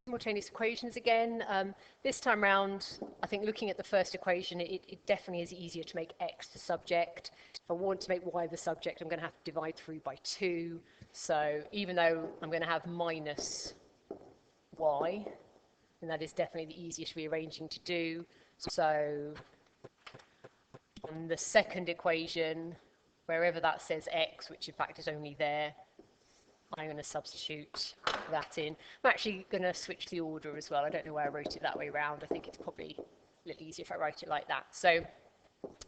simultaneous equations again. This time round, I think looking at the first equation, it definitely is easier to make x the subject. If I want to make y the subject, I'm going to have to divide through by 2. So even though I'm going to have minus y, and that is definitely the easiest rearranging to do. So on the second equation, wherever that says x, which in fact is only there, I'm going to substitute that in. I'm actually going to switch the order as well. I don't know why I wrote it that way around. I think it's probably a little easier if I write it like that. So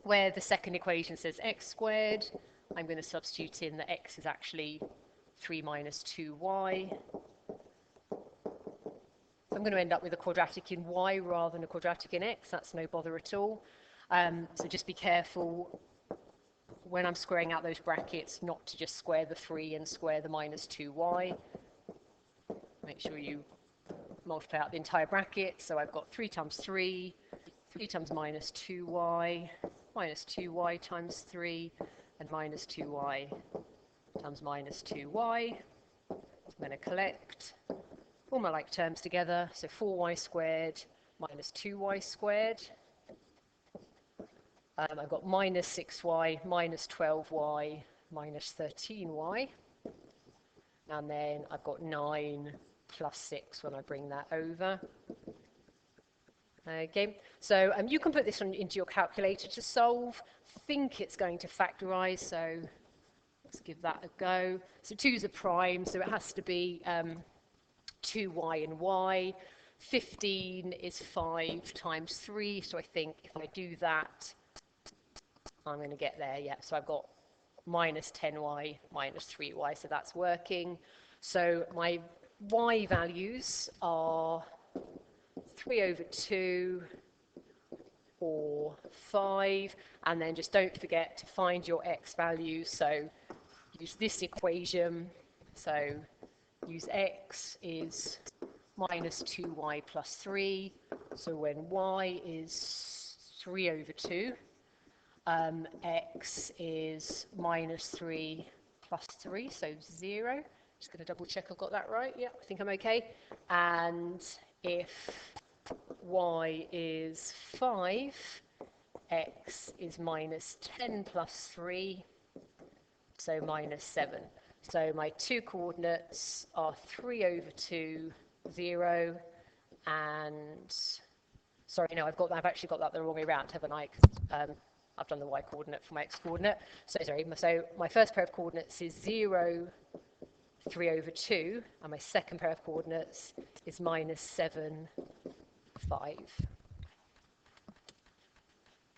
where the second equation says x squared, I'm going to substitute in that x is actually 3 minus 2y. So I'm going to end up with a quadratic in y rather than a quadratic in x. That's no bother at all. So just be careful when I'm squaring out those brackets not to just square the 3 and square the minus 2y. Make sure you multiply out the entire bracket. So I've got 3 times 3, 3 times minus 2y times 3, and minus 2y times minus 2y. I'm going to collect all my like terms together. So 4y squared minus 2y squared. I've got minus 6y, minus 12y, minus 13y. And then I've got 9 plus 6 when I bring that over. Okay, so you can put this into your calculator to solve. Think it's going to factorize, so let's give that a go. So 2 is a prime, so it has to be 2y and y. 15 is 5 times 3, so I think if I do that, I'm going to get there, yeah. So I've got minus 10y, minus 3y, so that's working. So my y values are 3 over 2 or 5, and then just don't forget to find your x values. So use this equation. So use x is minus 2y plus 3. So when y is 3 over 2, x is minus 3 plus 3, so 0. Just going to double check I've got that right. Yeah, I think I'm okay. And if y is 5, x is minus 10 plus 3, so minus 7. So my two coordinates are 3 over 2, 0, and sorry, no, I've actually got that the wrong way around, haven't I? 'Cause, I've done the y coordinate for my x coordinate. So sorry, so my first pair of coordinates is 0, 3 over 2, and my second pair of coordinates is minus 7, 5.